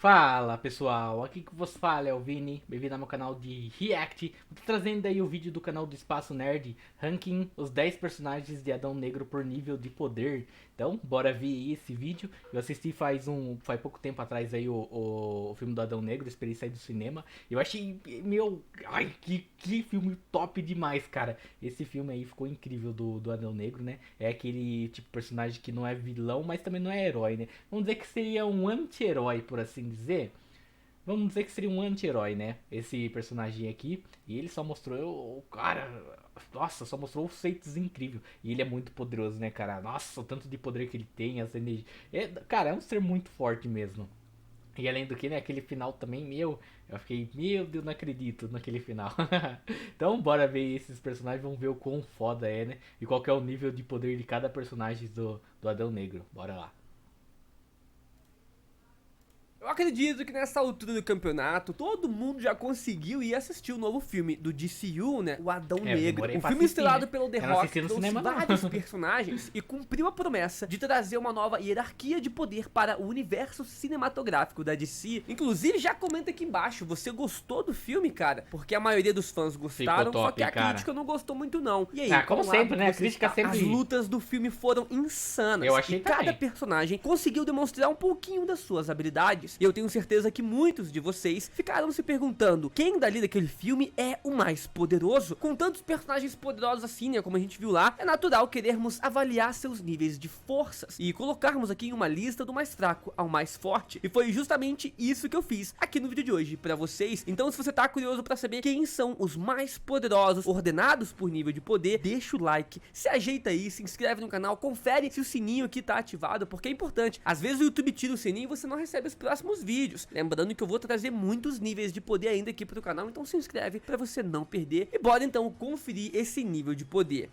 Fala pessoal, aqui que vos fala é o Vini, bem-vindo ao meu canal de React. Tô trazendo aí o vídeo do canal do Espaço Nerd, ranking os 10 personagens de Adão Negro por nível de poder. Então, bora ver aí esse vídeo. Eu assisti faz pouco tempo atrás aí o filme do Adão Negro, esperei sair do cinema. Eu achei, ai, que filme top demais, cara. Esse filme aí ficou incrível do Adão Negro, né? É aquele tipo de personagem que não é vilão, mas também não é herói, né? Vamos dizer que seria um anti-herói, por assim dizer. Vamos dizer que seria um anti-herói, né? Esse personagem aqui. E ele só mostrou o cara. Nossa, só mostrou os feitos incríveis. E ele é muito poderoso, né, cara? Nossa, o tanto de poder que ele tem, as energias. Cara, é um ser muito forte mesmo. E além do que, né, aquele final também, eu fiquei, meu Deus, não acredito naquele final. Então, bora ver esses personagens, vamos ver o quão foda é, né? E qual que é o nível de poder de cada personagem do Adão Negro. Bora lá. Eu acredito que nessa altura do campeonato, todo mundo já conseguiu ir assistir o novo filme do DCU, né? O Adão Eu Negro. demorei O pra filme assistir, estrelado né? pelo The Eu não Rock assisti no trouxe cinema, não. vários personagens e cumpriu a promessa de trazer uma nova hierarquia de poder para o universo cinematográfico da DC. Inclusive, já comenta aqui embaixo, você gostou do filme, cara? Porque a maioria dos fãs gostaram, Ficou só que top, a cara. crítica não gostou muito não. E aí, Ah, como qual lado sempre, né? A você crítica está? sempre- As lutas do filme foram insanas. Eu achei e cada também. personagem conseguiu demonstrar um pouquinho das suas habilidades. E eu tenho certeza que muitos de vocês ficaram se perguntando quem dali daquele filme é o mais poderoso. Com tantos personagens poderosos assim, né, como a gente viu lá, é natural querermos avaliar seus níveis de forças e colocarmos aqui em uma lista do mais fraco ao mais forte. E foi justamente isso que eu fiz aqui no vídeo de hoje pra vocês. Então, se você tá curioso pra saber quem são os mais poderosos ordenados por nível de poder, deixa o like, se ajeita aí, se inscreve no canal, confere se o sininho aqui tá ativado, porque é importante. Às vezes o YouTube tira o sininho e você não recebe os próximos vídeos. Lembrando que eu vou trazer muitos níveis de poder ainda aqui pro canal, então se inscreve pra você não perder. E bora então conferir esse nível de poder.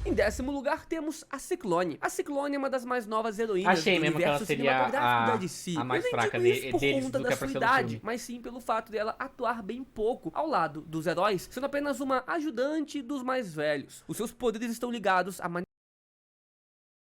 Em 10º lugar temos a Ciclone. A Ciclone é uma das mais novas heroínas Achei do mesmo que ela universo seria cinematográfico da a DC. a mais Eu nem fraca digo isso por deles conta do da que sua apareceu no idade, filme. mas sim pelo fato dela atuar bem pouco ao lado dos heróis, sendo apenas uma ajudante dos mais velhos. Os seus poderes estão ligados a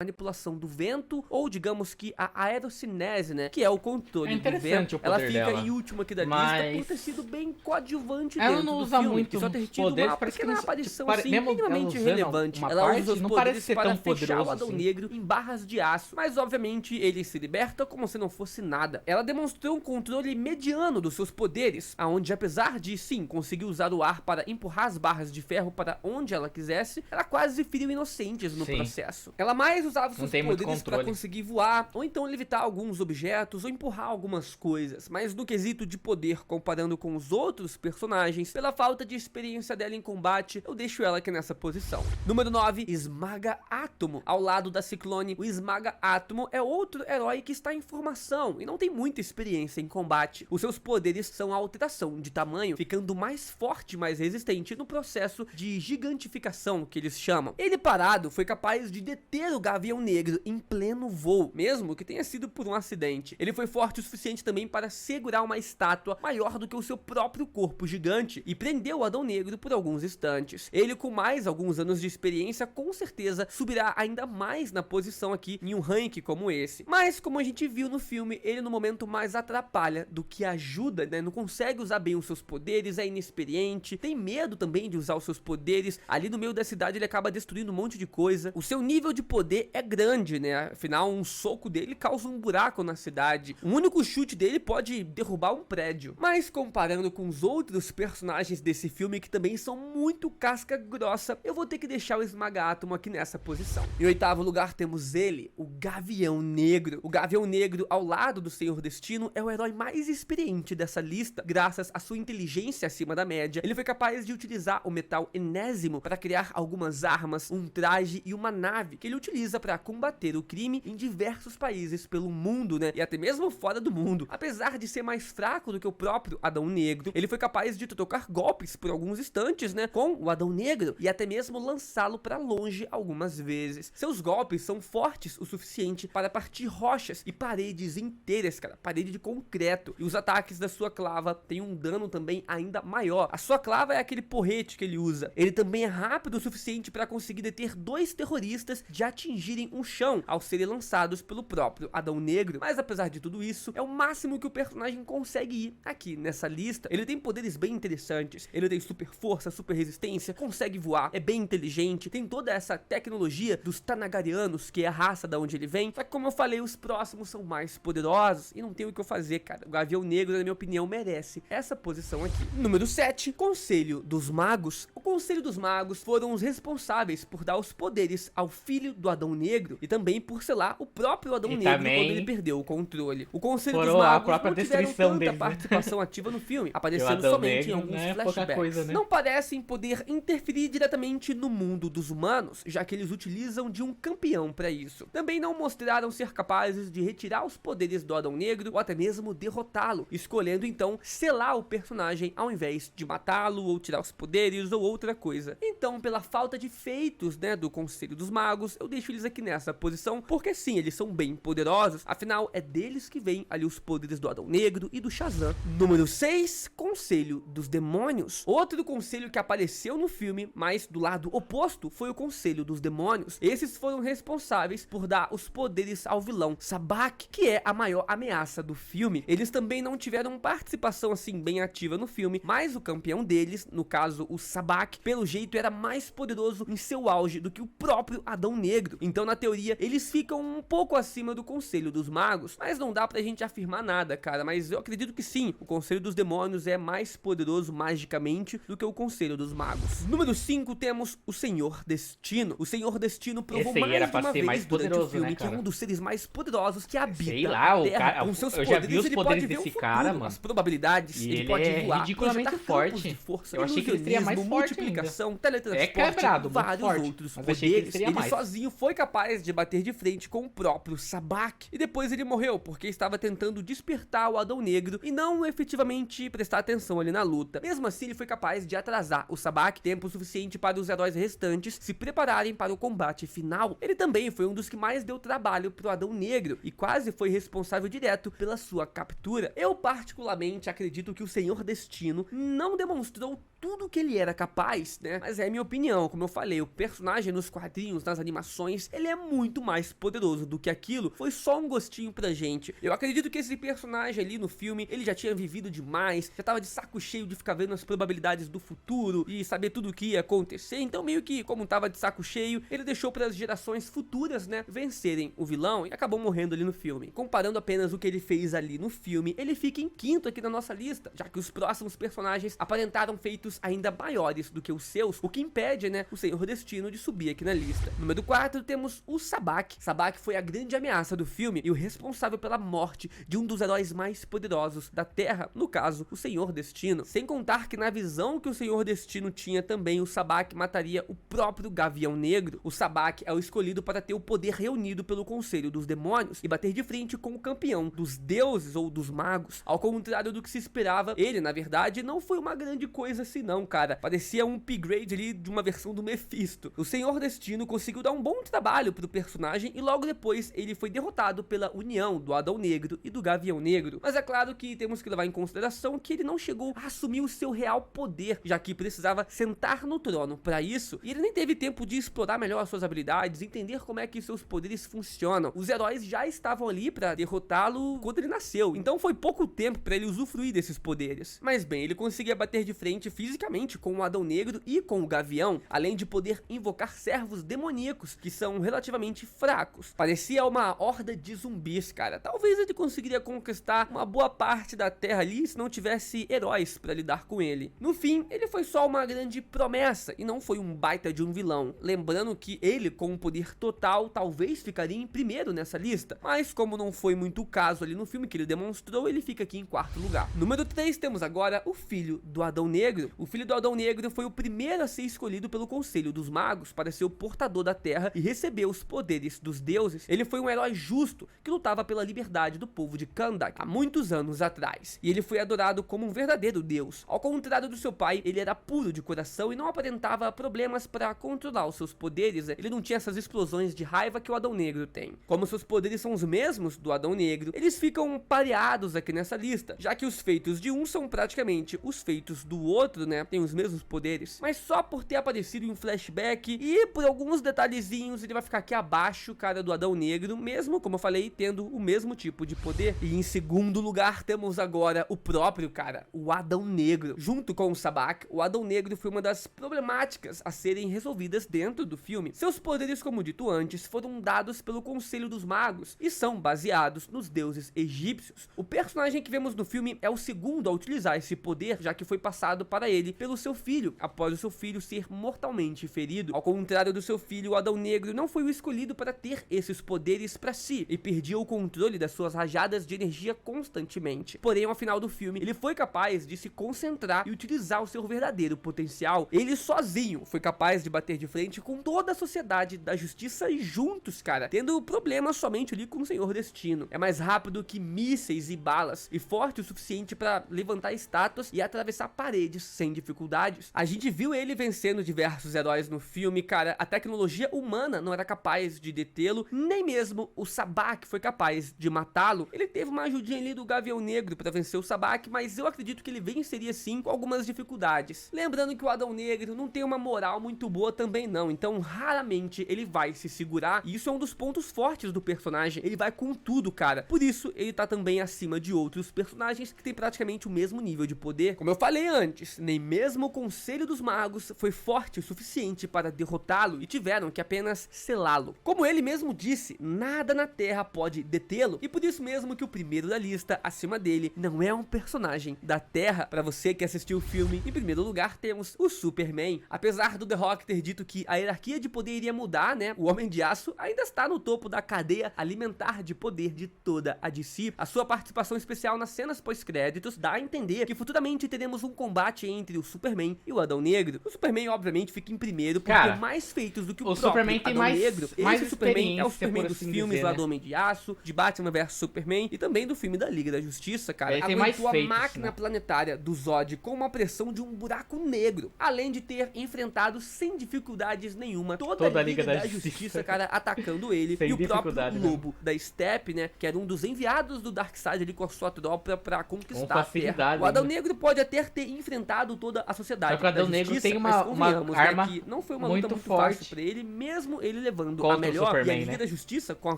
manipulação do vento, ou digamos que a aerocinese, né, que é o controle É do interessante vento. o Ela poder fica dela. em último aqui da lista Mas por ter sido bem coadjuvante ela dentro não do usa filme, muito e só ter tido poderes, uma parece que pequena não, aparição tipo, assim, mesmo ela minimamente usando relevante. uma Ela usa parte, os não parece poderes ser para tão fechar o poderoso Adão assim. Negro em barras de aço, mas obviamente ele se liberta como se não fosse nada. Ela demonstrou um controle mediano dos seus poderes, aonde apesar de sim conseguir usar o ar para empurrar as barras de ferro para onde ela quisesse, ela quase feriu inocentes no Sim. processo. Ela mais usava Não seus tem muito poderes para controle. conseguir voar, ou então levitar alguns objetos, ou empurrar algumas coisas, mas no quesito de poder, comparando com os outros personagens, pela falta de experiência dela em combate, eu deixo ela aqui nessa posição. Número 9, Esmaga Átomo. Ao lado da Ciclone, o Esmaga Átomo é outro herói que está em formação e não tem muita experiência em combate. Os seus poderes são a alteração de tamanho, ficando mais forte e mais resistente no processo de gigantificação, que eles chamam. Ele parado foi capaz de deter o Gavião Negro em pleno voo, mesmo que tenha sido por um acidente. Ele foi forte o suficiente também para segurar uma estátua maior do que o seu próprio corpo gigante e prendeu o Adão Negro por alguns instantes. Ele, com mais alguns anos de experiência, com certeza subirá ainda mais na posição aqui em um ranking como esse. Mas, como a gente viu no filme, ele no momento mais atrapalha do que ajuda, né? Não consegue usar bem os seus poderes, é inexperiente, tem medo também de usar os seus poderes. Ali no meio da cidade ele acaba destruindo um monte de coisa. O seu nível de poder é grande, né? Afinal, um soco dele causa um buraco na cidade. O único chute dele pode derrubar um prédio. Mas comparando com os outros personagens desse filme, que também são muito casca grossa, eu vou ter que deixar o Esmaga Átomo aqui nessa posição. Em 8º lugar temos ele, o Gavião Negro. O Gavião Negro, ao lado do Senhor Destino, é o herói mais experiente dessa lista. Graças à sua inteligência acima da média, ele foi capaz de utilizar o metal enésimo para criar algumas armas, um traje e uma nave que ele utiliza usa para combater o crime em diversos países pelo mundo, né? E até mesmo fora do mundo. Apesar de ser mais fraco do que o próprio Adão Negro, ele foi capaz de trocar golpes por alguns instantes, né, com o Adão Negro e até mesmo lançá-lo para longe algumas vezes. Seus golpes são fortes o suficiente para partir rochas e paredes inteiras, cara, parede de concreto. E os ataques da sua clava têm um dano também ainda maior. A sua clava é aquele porrete que ele usa. Ele também é rápido o suficiente para conseguir deter 2 terroristas de atingirem o chão ao serem lançados pelo próprio Adão Negro. Mas apesar de tudo isso, é o máximo que o personagem consegue ir aqui nessa lista. Ele tem poderes bem interessantes. Ele tem super força, super resistência, consegue voar, é bem inteligente, tem toda essa tecnologia dos Tanagarianos, que é a raça da onde ele vem. Só que, como eu falei, os próximos são mais poderosos e não tem o que eu fazer, cara. O Gavião Negro, na minha opinião, merece essa posição aqui. Número 7, Conselho dos Magos. O Conselho dos Magos foram os responsáveis por dar os poderes ao filho do Adão Negro e também por selar o próprio Adão Negro também quando ele perdeu o controle. O Conselho foram dos a Magos própria não tiveram destruição tanta deles, né? participação ativa no filme, aparecendo Adão somente em Negro alguns não é pouca flashbacks. coisa, né? Não parecem poder interferir diretamente no mundo dos humanos, já que eles utilizam de um campeão para isso. Também não mostraram ser capazes de retirar os poderes do Adão Negro ou até mesmo derrotá-lo, escolhendo então selar o personagem ao invés de matá-lo ou tirar os poderes ou outra coisa. Então, pela falta de feitos, né, do Conselho dos Magos, eu deixo eles aqui nessa posição, porque sim, eles são bem poderosos, afinal é deles que vêm ali os poderes do Adão Negro e do Shazam. Número 6, Conselho dos Demônios. Outro conselho que apareceu no filme, mas do lado oposto, foi o Conselho dos Demônios. Esses foram responsáveis por dar os poderes ao vilão Sabbac, que é a maior ameaça do filme. Eles também não tiveram participação assim bem ativa no filme, mas o campeão deles, no caso o Sabbac, pelo jeito era mais poderoso em seu auge do que o próprio Adão Negro. Então, na teoria, eles ficam um pouco acima do Conselho dos Magos, mas não dá pra gente afirmar nada, cara. Mas eu acredito que sim, o Conselho dos Demônios é mais poderoso magicamente do que o Conselho dos Magos. Número 5, temos o Senhor Destino. O Senhor Destino provou Esse aí era mais de pra uma ser vez mais durante poderoso, o filme né, que é cara? um dos seres mais poderosos que habita Sei lá, a o Terra. cara, Com seus eu já vi poderes, os ele poderes pode ver desse o futuro, cara, mano. as probabilidades, E ele ele pode é voar, ridiculamente projetar forte. campos de força, Eu achei que ele seria mais ilusionismo, forte multiplicação, É teletransporte, quebrado, muito vários forte, outros mas achei que ele poderes. seria Ele mais. sozinho foi capaz de bater de frente com o próprio Sabbac. E depois ele morreu, porque estava tentando despertar o Adão Negro e não efetivamente prestar atenção ali na luta. Mesmo assim, ele foi capaz de atrasar o Sabbac tempo suficiente para os heróis restantes se prepararem para o combate final. Ele também foi um dos que mais deu trabalho pro Adão Negro e quase foi responsável direto pela sua captura. Eu particularmente acredito que o Senhor Destino não demonstrou tudo que ele era capaz, né? Mas é minha opinião, como eu falei, o personagem nos quadrinhos, nas animações, ele é muito mais poderoso do que aquilo. Foi só um gostinho pra gente. Eu acredito que esse personagem ali no filme, ele já tinha vivido demais, já tava de saco cheio de ficar vendo as probabilidades do futuro e saber tudo o que ia acontecer. Então meio que, como tava de saco cheio, ele deixou para as gerações futuras, né, vencerem o vilão e acabou morrendo ali no filme. Comparando apenas o que ele fez ali no filme, ele fica em quinto aqui na nossa lista, já que os próximos personagens aparentaram feitos ainda maiores do que os seus, o que impede, né, o Senhor Destino de subir aqui na lista. Número 4, temos o Sabbac. Sabbac foi a grande ameaça do filme e o responsável pela morte de um dos heróis mais poderosos da Terra, no caso, o Senhor Destino. Sem contar que na visão que o Senhor Destino tinha também, o Sabbac mataria o próprio Gavião Negro. O Sabbac é o escolhido para ter o poder reunido pelo Conselho dos Demônios e bater de frente com o campeão dos deuses ou dos magos. Ao contrário do que se esperava, ele, na verdade, não foi uma grande coisa assim não, cara. Parecia um upgrade ali de uma versão do Mephisto. O Senhor Destino conseguiu dar um bom trabalho pro personagem e logo depois ele foi derrotado pela união do Adão Negro e do Gavião Negro. Mas é claro que temos que levar em consideração que ele não chegou a assumir o seu real poder, já que precisava sentar no trono para isso, e ele nem teve tempo de explorar melhor suas habilidades, entender como é que seus poderes funcionam. Os heróis já estavam ali para derrotá-lo quando ele nasceu, então foi pouco tempo para ele usufruir desses poderes. Mas bem, ele conseguia bater de frente fisicamente com o Adão Negro e com o Gavião, além de poder invocar servos demoníacos que são relativamente fracos. Parecia uma horda de zumbis, cara. Talvez ele conseguiria conquistar uma boa parte da Terra ali se não tivesse heróis para lidar com ele. No fim, ele foi só uma grande promessa e não foi um baita de um vilão. Lembrando que ele, com um poder total, talvez ficaria em primeiro nessa lista, mas como não foi muito o caso ali no filme que ele demonstrou, ele fica aqui em quarto lugar. Número 3, temos agora o filho do Adão Negro. O filho do Adão Negro foi o primeiro a ser escolhido pelo Conselho dos Magos para ser o portador da Terra e receber recebeu os poderes dos deuses, ele foi um herói justo que lutava pela liberdade do povo de Kahndaq há muitos anos atrás. E ele foi adorado como um verdadeiro deus. Ao contrário do seu pai, ele era puro de coração e não aparentava problemas para controlar os seus poderes. Ele não tinha essas explosões de raiva que o Adão Negro tem. Como seus poderes são os mesmos do Adão Negro, eles ficam pareados aqui nessa lista, já que os feitos de um são praticamente os feitos do outro, né? Tem os mesmos poderes, mas só por ter aparecido em flashback e por alguns detalhezinhos ele vai ficar aqui abaixo, cara, do Adão Negro, mesmo, como eu falei, tendo o mesmo tipo de poder. E em segundo lugar temos agora o próprio, cara, o Adão Negro. Junto com o Sabbac, o Adão Negro foi uma das problemáticas a serem resolvidas dentro do filme. Seus poderes, como dito antes, foram dados pelo Conselho dos Magos e são baseados nos deuses egípcios. O personagem que vemos no filme é o segundo a utilizar esse poder, já que foi passado para ele pelo seu filho, após o seu filho ser mortalmente ferido. Ao contrário do seu filho, o Adão Negro não foi o escolhido para ter esses poderes para si e perdia o controle das suas rajadas de energia constantemente. Porém, ao final do filme, ele foi capaz de se concentrar e utilizar o seu verdadeiro potencial. Ele sozinho foi capaz de bater de frente com toda a sociedade da justiça e juntos, cara, tendo problemas somente ali com o Senhor Destino. É mais rápido que mísseis e balas e forte o suficiente para levantar estátuas e atravessar paredes sem dificuldades. A gente viu ele vencendo diversos heróis no filme, cara. A tecnologia humana não era capaz de detê-lo, nem mesmo o Sabbac foi capaz de matá-lo. Ele teve uma ajudinha ali do Gavião Negro para vencer o Sabbac, mas eu acredito que ele venceria sim com algumas dificuldades. Lembrando que o Adão Negro não tem uma moral muito boa também não, então raramente ele vai se segurar, e isso é um dos pontos fortes do personagem. Ele vai com tudo, cara. Por isso ele tá também acima de outros personagens que tem praticamente o mesmo nível de poder. Como eu falei antes, nem mesmo o Conselho dos Magos foi forte o suficiente para derrotá-lo e tiveram que apenas selá-lo. Como ele mesmo disse, nada na Terra pode detê-lo, e por isso mesmo que o primeiro da lista acima dele não é um personagem da Terra. Para você que assistiu o filme, em primeiro lugar temos o Superman. Apesar do The Rock ter dito que a hierarquia de poder iria mudar, né, o Homem de Aço ainda está no topo da cadeia alimentar de poder de toda a DC. A sua participação especial nas cenas pós-créditos dá a entender que futuramente teremos um combate entre o Superman e o Adão Negro. O Superman obviamente fica em primeiro por ter mais feitos do que o próprio Superman tem Adão mais, Negro. mais Esse Superman é o Superman por dos assim filmes dizer, lá né? do Homem de Aço, de Batman vs Superman e também do filme da Liga da Justiça, cara. Ele tem mais Aguentou a feitos, máquina né? planetária do Zod com uma pressão de um buraco negro, além de ter enfrentado sem dificuldades nenhuma toda a Liga da Justiça, cara, atacando ele. Sem E o próprio dificuldade, né? Lobo da Steppe, né, que era um dos enviados do Darkseid ali com a sua tropa pra conquistar Com a Terra. facilidade O Adão ainda. Negro pode até ter enfrentado toda a sociedade Só que o Adão da Negro Justiça, tem mas uma convenhamos, né, arma que não foi uma muito luta muito forte fácil pra ele, mesmo ele levando contra a o melhor. E a Superman, Liga né? da Justiça, com a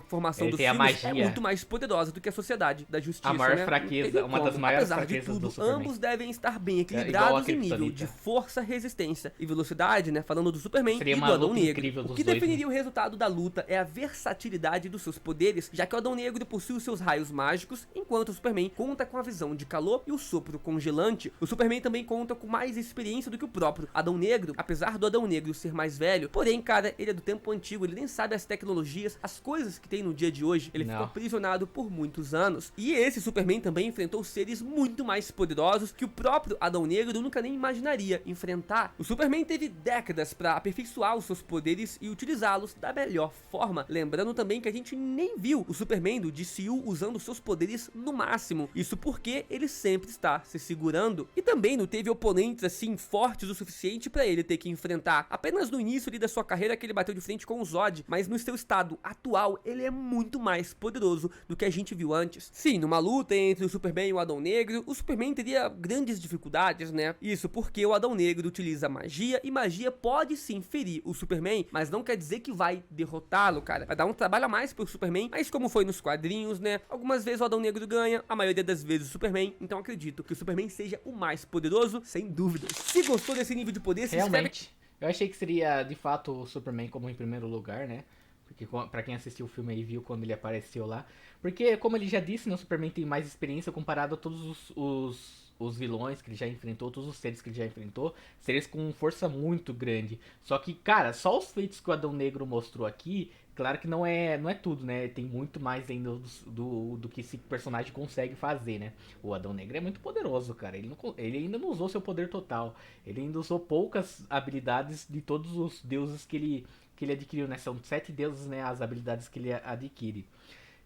formação Ele dos tem a filmes, é magia. muito mais poderosa do que a sociedade da Justiça, A maior né? fraqueza, Não teve uma das como. maiores Apesar de fraquezas do tudo, Superman. ambos devem estar bem igual a equilibrados em nível Kryptonita. de força, resistência e velocidade, né? Falando do Superman Seria e uma do Adão luta Negro. incrível O dos que dois, definiria o resultado da luta é a versatilidade dos seus poderes, já que o Adão Negro possui os seus raios mágicos, enquanto o Superman conta com a visão de calor e o sopro congelante. O Superman também conta com mais experiência do que o próprio Adão Negro, apesar do Adão Negro ser mais velho. Porém, cara, ele é do tempo antigo, ele nem sabe as tecnologias, as coisas que tem no dia de hoje. Ele Não. ficou aprisionado por muitos anos. E esse Superman também enfrentou seres muito mais poderosos que o próprio Adão Negro nunca nem imaginaria enfrentar. O Superman teve décadas para aperfeiçoar os seus poderes e utilizá-los da melhor forma. Lembrando também que a gente nem viu o Superman do DCU usando seus poderes no máximo. Isso porque ele sempre está se segurando. E também não teve oponentes assim fortes o suficiente para ele ter que enfrentar. Apenas no início ali da sua carreira que ele bateu de frente com o Zod, mas no seu estado atual ele é muito mais poderoso do que a gente viu antes. Sim, numa luta entre o Superman e o Adão Negro, o Superman teria grandes dificuldades, né? Isso porque o Adão Negro utiliza magia e magia pode sim ferir o Superman, mas não quer dizer que vai derrotá-lo, cara. Vai dar um trabalho a mais pro Superman, mas como foi nos quadrinhos, né? Algumas vezes o Adão Negro ganha, a maioria das vezes o Superman, então acredito que o Superman seja o mais poderoso, sem dúvidas. Se gostou desse nível de poder, se inscreve. Realmente. Eu achei que seria, de fato, o Superman como em primeiro lugar, né? Porque pra quem assistiu o filme aí viu quando ele apareceu lá. Porque, como ele já disse, né, o Superman tem mais experiência comparado a todos os vilões que ele já enfrentou, todos os seres que ele já enfrentou, seres com força muito grande. Só que, cara, só os feitos que o Adão Negro mostrou aqui, claro que não é tudo, né? Tem muito mais ainda do que esse personagem consegue fazer, né? O Adão Negro é muito poderoso, cara. Ele ainda não usou seu poder total. Ele ainda usou poucas habilidades de todos os deuses que ele que ele adquiriu, né? São 7 deuses, né? As habilidades que ele adquire.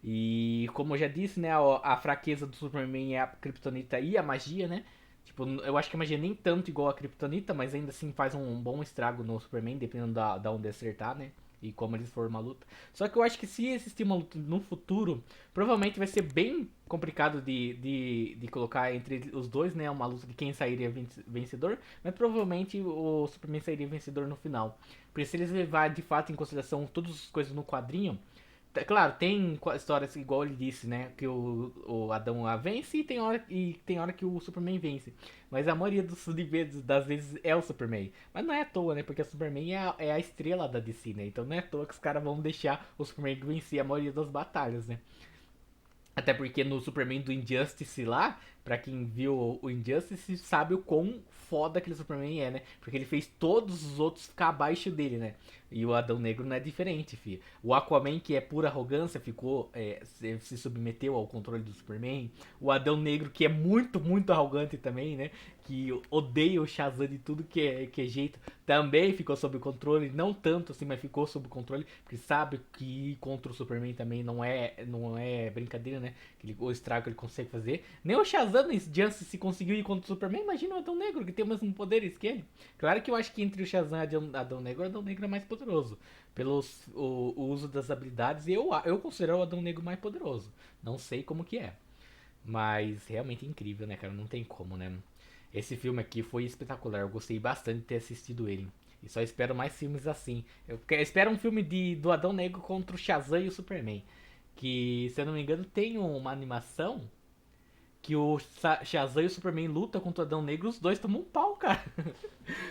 E como eu já disse, né? A fraqueza do Superman é a Kryptonita e a magia, né? Tipo, eu acho que a magia nem tanto igual a Kryptonita, mas ainda assim faz um bom estrago no Superman, dependendo da onde acertar, né? E como eles for uma luta. Só que eu acho que se existir uma luta no futuro, provavelmente vai ser bem complicado de colocar entre os dois, né? Uma luta de quem sairia vencedor. Mas provavelmente o Superman sairia vencedor no final. Porque se eles levar de fato em consideração todas as coisas no quadrinho. Claro, tem histórias igual ele disse, né? Que o Adão a vence e tem hora que o Superman vence. Mas a maioria das vezes é o Superman. Mas não é à toa, né? Porque o Superman é a estrela da DC, né? Então não é à toa que os caras vão deixar o Superman vencer a maioria das batalhas, né? Até porque no Superman do Injustice lá, pra quem viu o Injustice, sabe o quão foda aquele Superman é, né? Porque ele fez todos os outros ficar abaixo dele, né? E o Adão Negro não é diferente, filho. O Aquaman, que é pura arrogância, se submeteu ao controle do Superman. O Adão Negro, que é muito, muito arrogante também, né? Que odeia o Shazam de tudo que é jeito, também ficou sob controle. Não tanto assim, mas ficou sob controle. Porque sabe que ir contra o Superman também não é brincadeira, né? O estrago que ele consegue fazer. Nem o Shazam nesse se conseguiu ir contra o Superman. Imagina o Adão Negro, que tem o mesmo poderes que ele. Claro que eu acho que entre o Shazam e o Adão Negro é mais poderoso. Pelo o uso das habilidades, eu considero o Adão Negro mais poderoso. Não sei como que é. Mas realmente é incrível, né, cara? Não tem como, né? Esse filme aqui foi espetacular. Eu gostei bastante de ter assistido ele. E só espero mais filmes assim. Eu espero um filme do Adão Negro contra o Shazam e o Superman. Que, se eu não me engano, tem uma animação que o Shazam e o Superman lutam contra o Adão Negro, os dois tomam um pau, cara.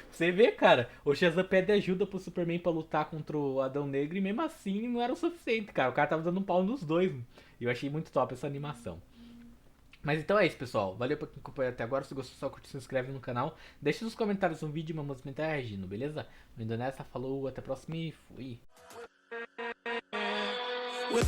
Você vê, cara, o Shazam pede ajuda pro Superman pra lutar contra o Adão Negro e mesmo assim não era o suficiente, cara. O cara tava dando um pau nos dois. E eu achei muito top essa animação. Mas então é isso, pessoal. Valeu por quem acompanhou até agora. Se gostou, só curte, se inscreve no canal. Deixa nos comentários um vídeo e vamos estar reagindo, beleza? Indo nessa, falou, até a próxima e fui. With